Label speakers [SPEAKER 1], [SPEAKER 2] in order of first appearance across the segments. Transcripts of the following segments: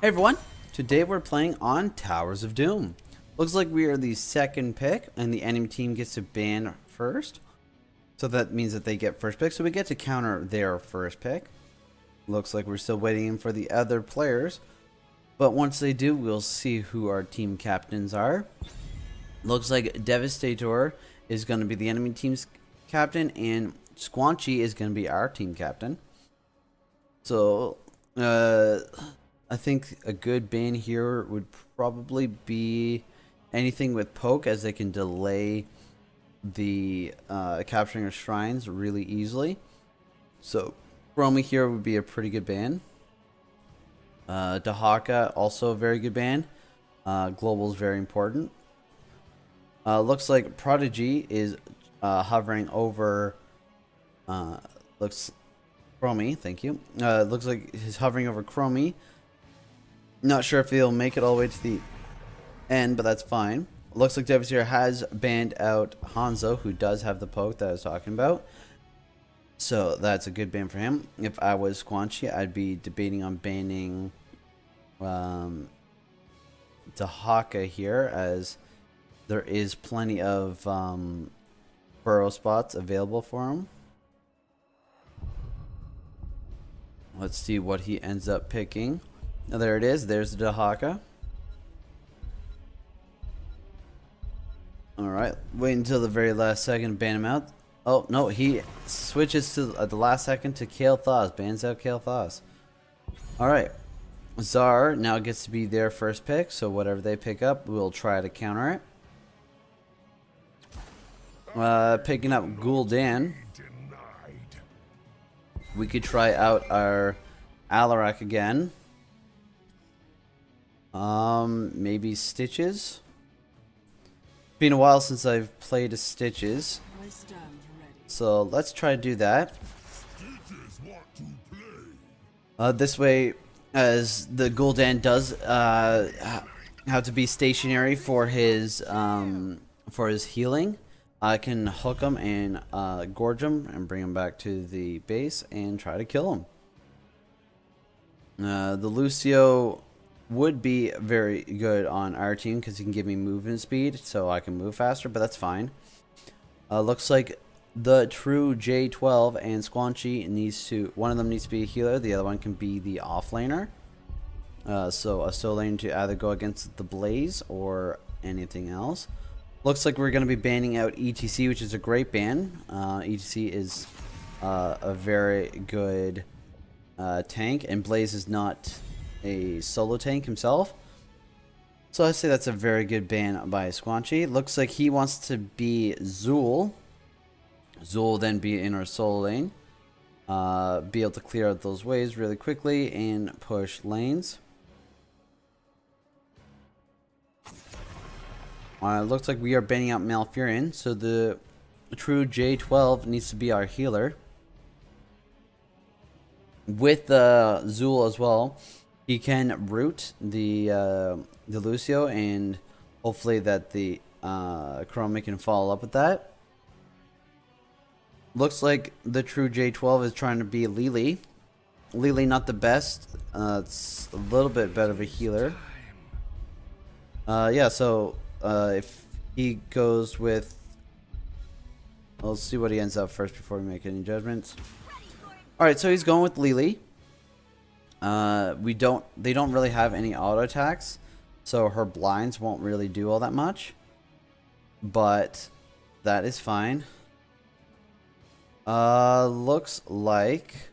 [SPEAKER 1] Hey everyone, today we're playing on Towers of Doom. Looks like we are the second pick and the enemy team gets to ban first. So that means that they get first pick, so we get to counter their first pick. Looks like we're still waiting for the other players. But once they do, we'll see who our team captains are. Looks like Devastator is going to be the enemy team's captain and Squanchy is going to be our team captain. So, I think a good ban here would probably be anything with poke, as they can delay the capturing of shrines really easily. So Chromie here would be a pretty good ban. Dahaka, also a very good ban. Global is very important. Looks like Prodigy is hovering over. Looks Chromie, thank you. Looks like he's hovering over Chromie. Not sure if he'll make it all the way to the end, but that's fine. Looks like Devastator has banned out Hanzo, who does have the poke that I was talking about. So that's a good ban for him. If I was Squanchy, I'd be debating on banning Dahaka here, as there is plenty of burrow spots available for him. Let's see what he ends up picking. Oh, there it is. There's the Dahaka. Alright. Wait until the very last second to ban him out. Oh, no. He switches to the last second to Kael'thas. Bans out Kael'thas. Alright. Czar now gets to be their first pick. So whatever they pick up, we'll try to counter it. Picking up Gul'dan. We could try out our Alarak again. Maybe Stiches. Been a while since I've played a Stiches, so let's try to do that. This way, as the Gul'dan does have to be stationary for his healing, I can hook him and gorge him and bring him back to the base and try to kill him. The Lucio would be very good on our team because he can give me movement speed, so I can move faster, but that's fine. Looks like the true J12 and Squanchy needs to, one of them needs to be a healer, the other one can be the offlaner. So a solo lane to either go against the Blaze or anything else. Looks like we're going to be banning out ETC, which is a great ban. ETC is a very good tank, and Blaze is not a solo tank himself, so I say that's a very good ban by Squanchy. Looks like he wants to be Zul. Zul will then be in our solo lane, be able to clear out those waves really quickly and push lanes. Looks like we are banning out Malfurion, so the true J12 needs to be our healer with Zul as well. He can root the Lucio, and hopefully that the Chromie can follow up with that. Looks like the true J12 is trying to be Lily. Lily not the best. It's a little bit better of a healer. Yeah, so if he goes with... Let's see what he ends up first before we make any judgments. Alright, so he's going with Lily. They don't really have any auto attacks, so her blinds won't really do all that much, but that is fine. Looks like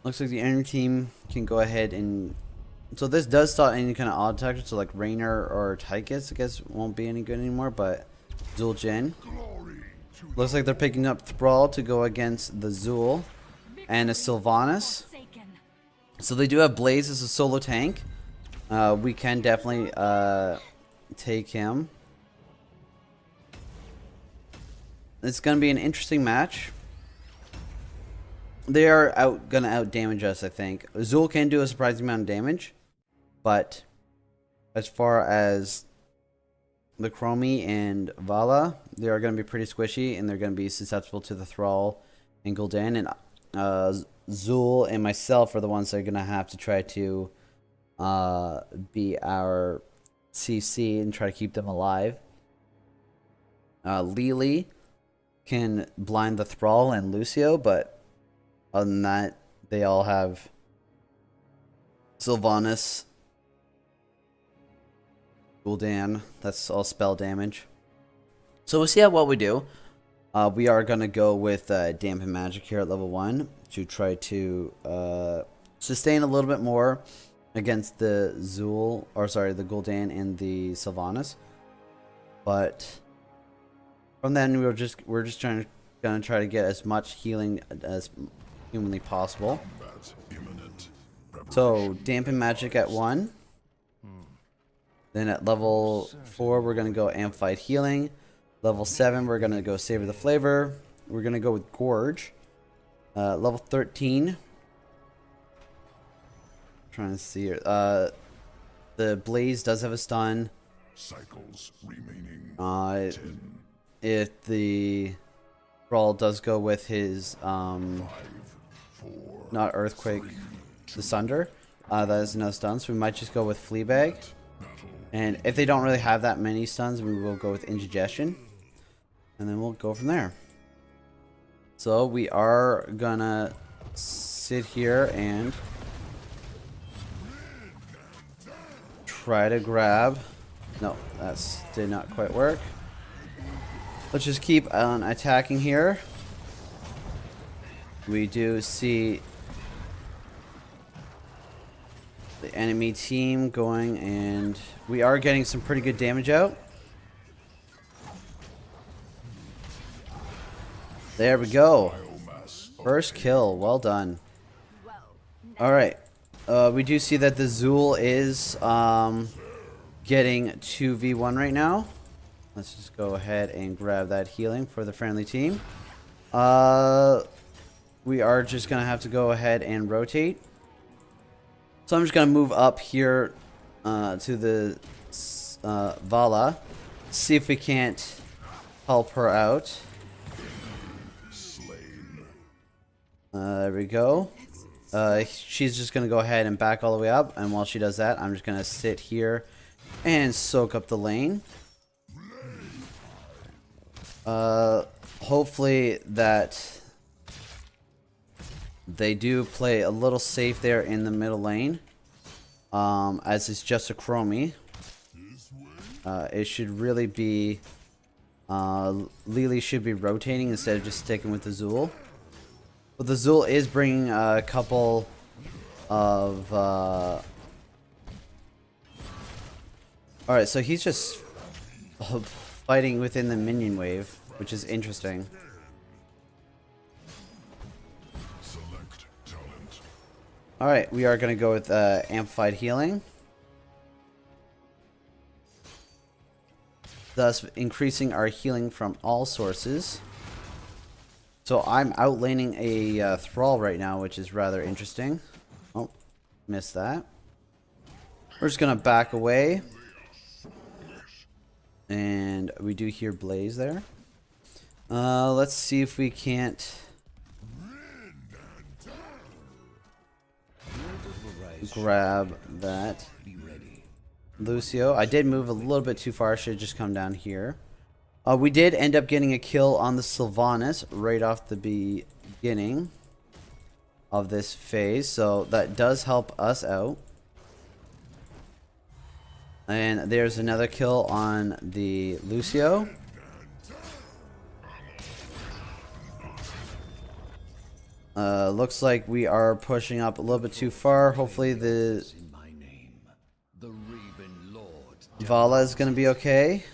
[SPEAKER 1] the enemy team can go ahead and, so this does stop any kind of auto attacker, so like Rainer or Stiches I guess won't be any good anymore, but Zul'jin. Looks like they're picking up Thrall to go against the Zul and a Sylvanas. So they do have Blaze as a solo tank. We can definitely take him. It's going to be an interesting match. They are going to out damage us, I think. Zul can do a surprising amount of damage, but as far as the Chromie and Vala, they are going to be pretty squishy, and they're going to be susceptible to the Thrall and Gul'dan. And Zul and myself are the ones that are going to have to try to be our CC and try to keep them alive. Lily can blind the Thrall and Lucio, but other than that, they all have Sylvanas, Gul'dan. That's all spell damage. So we'll see how well we do. We are going to go with Dampen Magic here at level 1 to try to sustain a little bit more against the the Gul'dan and the Sylvanas. But from then we're just gonna try to get as much healing as humanly possible. So Dampen Magic at 1. Then at level 4 we're gonna go Amplified Healing. Level 7 we're gonna go Savor the Flavor. We're gonna go with Gorge. Level 13. Trying to see here. The Blaze does have a stun.
[SPEAKER 2] Cycles remaining.
[SPEAKER 1] If the Brawl does go with his
[SPEAKER 2] 5, 4,
[SPEAKER 1] not Earthquake,
[SPEAKER 2] 3,
[SPEAKER 1] the Sunder, that is no stun, so we might just go with Fleabag. And if they don't really have that many stuns, we will go with Indigestion, and then we'll go from there. So we are gonna sit here and try to grab. No, that did not quite work. Let's just keep on attacking here. We do see the enemy team going, and we are getting some pretty good damage out. There we go. First kill. Well done. Alright. We do see that the Zul is getting 2v1 right now. Let's just go ahead and grab that healing for the friendly team. We are just going to have to go ahead and rotate. So I'm just going to move up here to the Vala. See if we can't help her out. There we go. She's just going to go ahead and back all the way up. And while she does that, I'm just going to sit here and soak up the lane. Hopefully that they do play a little safe there in the middle lane, as it's just a Chromie. It should really be Lily should be rotating instead of just sticking with the Zul. But the Zul is bringing a couple of alright, so he's just fighting within the minion wave, which is interesting. Alright, we are going to go with Amplified Healing. Thus increasing our healing from all sources. So I'm outlaning a Thrall right now, which is rather interesting. Oh, missed that. We're just going to back away. And we do hear Blaze there. Let's see if we can't grab that. Lucio. I did move a little bit too far. Should have just come down here. We did end up getting a kill on the Sylvanas right off the beginning of this phase. So that does help us out. And there's another kill on the Lucio. Looks like we are pushing up a little bit too far. Hopefully the Vala is going to be okay.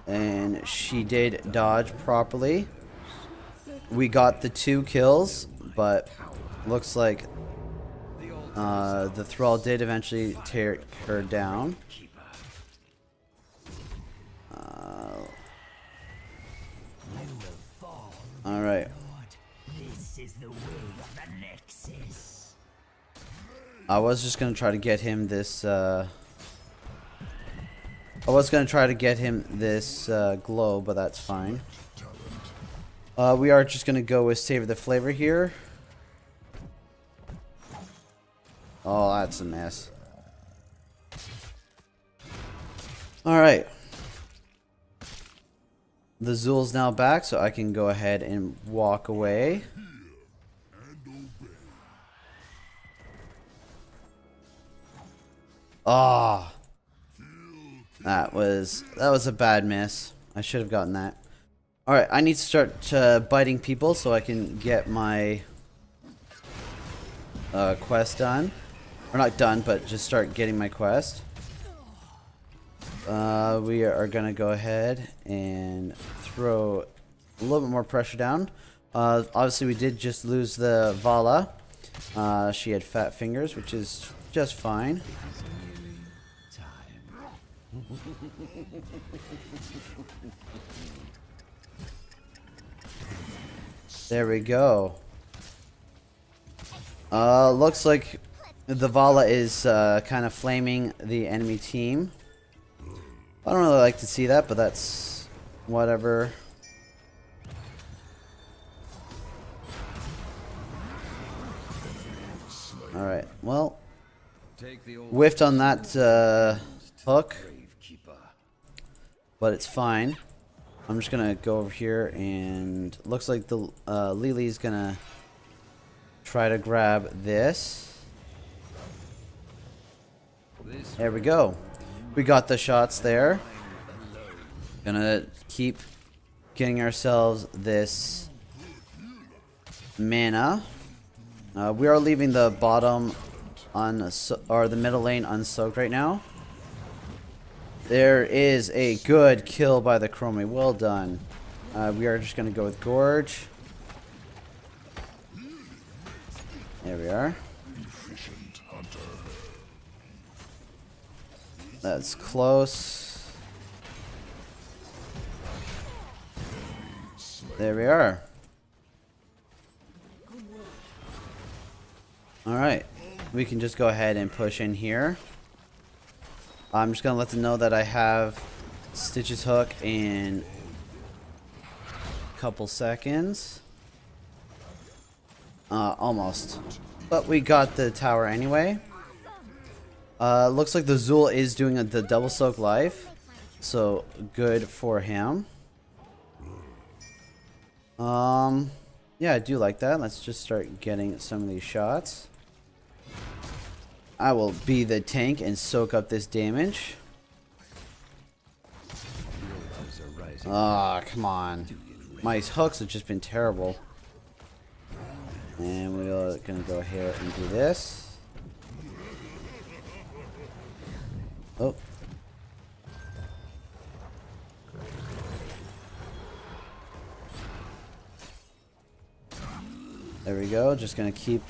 [SPEAKER 1] And she did dodge properly. We got the 2 kills, but looks like the Thrall did eventually tear her down. Alright. I was just gonna try to get him this I was gonna try to get him this glow, but that's fine. We are just gonna go with Savor the Flavor here. Oh, that's a mess. Alright. The Zul's now back, so I can go ahead and walk away. Ah, that was a bad miss. I should have gotten that. All right, I need to start biting people so I can get my quest done, or not done, but just start getting my quest. We are gonna go ahead and throw a little bit more pressure down. Obviously, we did just lose the Vala. She had fat fingers, which is just fine. There we go. Looks like the Vala is kind of flaming the enemy team. I don't really like to see that, but that's whatever. Alright, well, whiffed on that hook, but it's fine. I'm just gonna go over here, and looks like the Lily's gonna try to grab this. There we go. We got the shots there. Gonna keep getting ourselves this mana. We are leaving the bottom or the middle lane unsoaked right now. There is a good kill by the Chromie. Well done. We are just gonna go with Gorge. There we are. That's close. There we are. Alright. We can just go ahead and push in here. I'm just going to let them know that I have Stiches hook in a couple seconds. Almost. But we got the tower anyway. Looks like the Zul is doing the double soak life, so good for him. Yeah, I do like that. Let's just start getting some of these shots. I will be the tank and soak up this damage. Ah, come on. My hooks have just been terrible. And we're gonna go ahead and do this. Oh. There we go. Just gonna keep.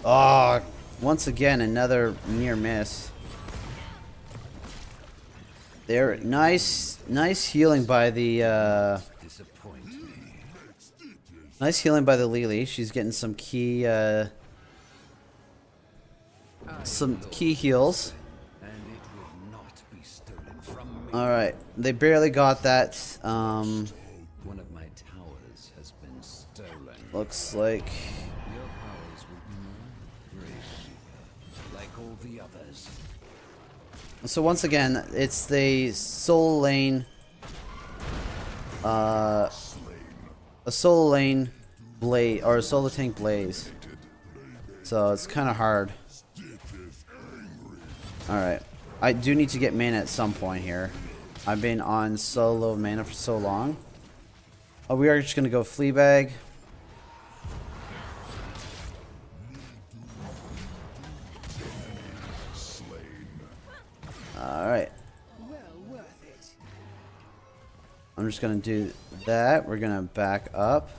[SPEAKER 1] Oh, once again, another near miss. There, nice healing by the. Nice healing by the Lily. She's getting some key heals. Alright, they barely got that.
[SPEAKER 3] One of my towers has been stolen.
[SPEAKER 1] Looks like.
[SPEAKER 3] Your powers will be more brave, like all the others.
[SPEAKER 1] So once again, it's the solo lane. A solo lane blaze or a solo tank blaze. So it's kind of hard. Alright. I do need to get mana at some point here. I've been on solo mana for so long. Oh, we are just going to go Fleabag. Alright. I'm just going to do that. We're going to back up.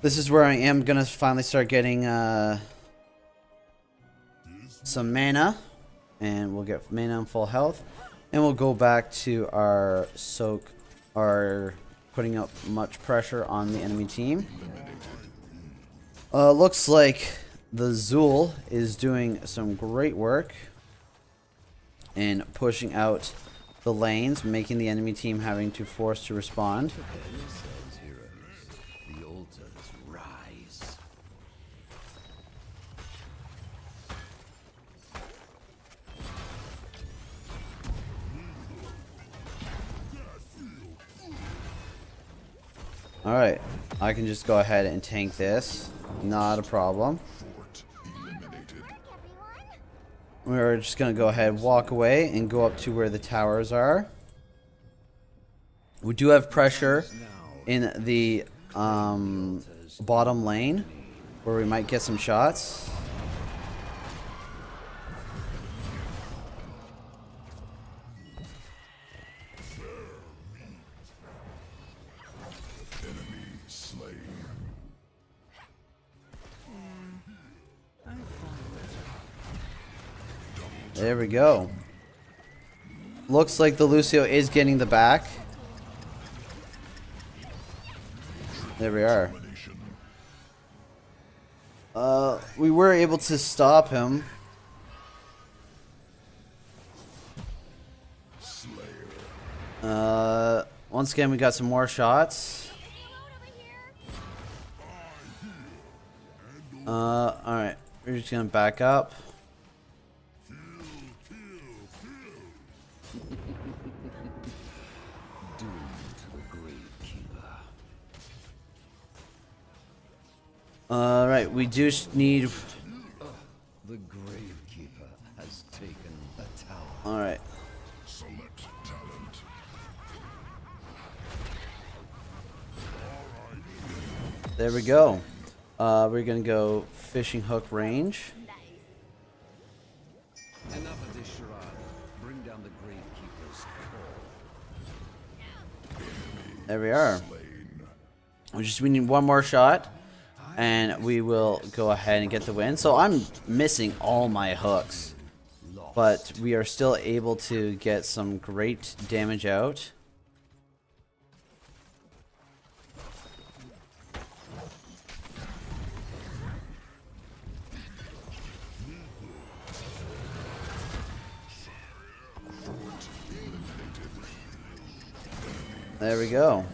[SPEAKER 1] This is where I am going to finally start getting some mana. And we'll get mana and full health. And we'll go back to our soak, our putting up much pressure on the enemy team. Looks like the Zul is doing some great work. in pushing out the lanes, making the enemy team having to force to respond.
[SPEAKER 3] Yourselves, heroes. The altars rise.
[SPEAKER 1] Alright, I can just go ahead and tank this. Not a problem.
[SPEAKER 2] Fort eliminated.
[SPEAKER 1] We're just going to go ahead, walk away, and go up to where the towers are. We do have pressure in the bottom lane, where we might get some shots.
[SPEAKER 2] Enemy slain.
[SPEAKER 1] There we go. Looks like the Lucio is getting the back. There we are.
[SPEAKER 2] Domination.
[SPEAKER 1] We were able to stop him.
[SPEAKER 2] Slayer.
[SPEAKER 1] Once again, we got some more shots. Alright. We're just gonna back up.
[SPEAKER 3] Doomed to the Gravekeeper.
[SPEAKER 1] Alright, we do need...
[SPEAKER 3] The Gravekeeper has taken a tower.
[SPEAKER 1] Alright.
[SPEAKER 2] Select talent.
[SPEAKER 1] There we go. We're gonna go fishing hook range.
[SPEAKER 3] Enough of this charade. Bring down the Gravekeeper's call.
[SPEAKER 1] There we are.
[SPEAKER 2] Slain.
[SPEAKER 1] We need one more shot, and we will go ahead and get the win. So I'm missing all my hooks, but we are still able to get some great damage out. There we go.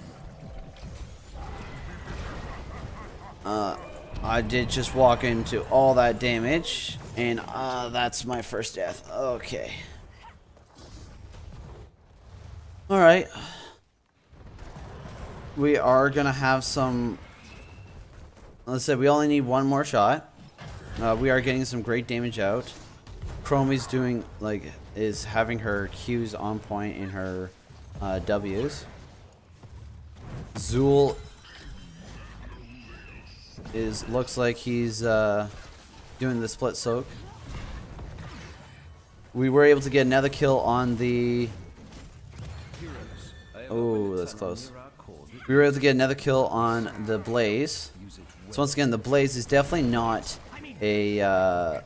[SPEAKER 1] I did just walk into all that damage, and that's my first death. Okay. Alright. We are gonna have some... Let's say we only need one more shot. We are getting some great damage out. Chromie's doing, like, is having her Qs on point in her Ws. Zool looks like he's doing the split soak. We were able to get another kill on the... Oh, that's close. We were able to get another kill on the Blaze. So once again, the Blaze is definitely not a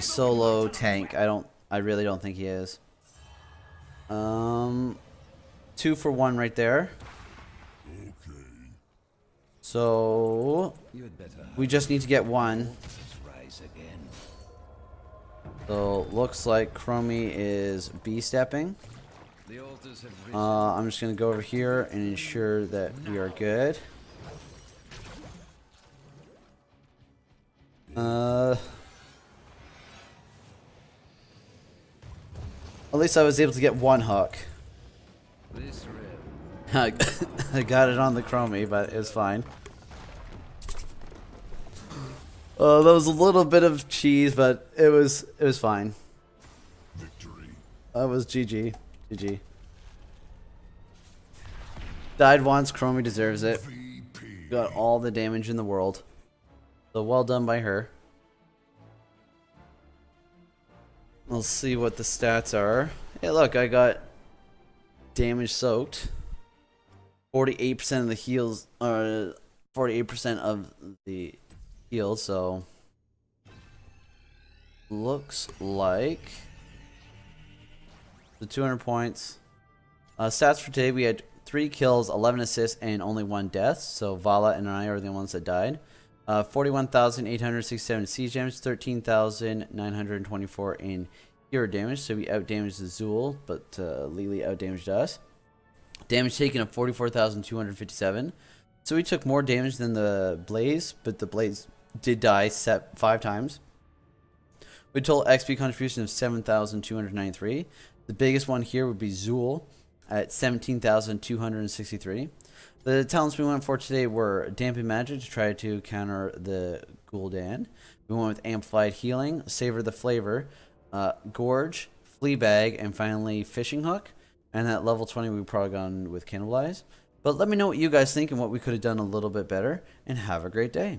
[SPEAKER 1] solo tank. I really don't think he is. 2 for 1 right there. So we just need to get one.
[SPEAKER 3] Rise again.
[SPEAKER 1] So looks like Chromie is B-stepping.
[SPEAKER 3] The altars have risen.
[SPEAKER 1] I'm just gonna go over here and ensure that we are good. At least I was able to get one hook.
[SPEAKER 3] This rim.
[SPEAKER 1] I got it on the Chromie, but it was fine. That was a little bit of cheese, but it was fine.
[SPEAKER 2] Victory.
[SPEAKER 1] That was GG. GG. Died once, Chromie deserves it.
[SPEAKER 2] VP.
[SPEAKER 1] Got all the damage in the world. So well done by her. We'll see what the stats are. Hey, look, I got damage soaked. 48% of the heals, 48% of the heals, so looks like the 200 points. Stats for today, we had 3 kills, 11 assists, and only 1 death. So Vala and I are the ones that died. 41,867 siege damage, 13,924 in hero damage, so we outdamaged the Zool, but Lily outdamaged us. Damage taken of 44,257. So we took more damage than the Blaze, but the Blaze did die 5 times. We total XP contribution of 7,293. The biggest one here would be Zool at 17,263. The talents we went for today were Dampen Magic to try to counter the Gul'dan. We went with Amplified Healing, Savor the Flavor, Gorge, Fleabag, and finally Fishing Hook. And at level 20, we've probably gone with Cannibalize. But let me know what you guys think and what we could have done a little bit better. And have a great day.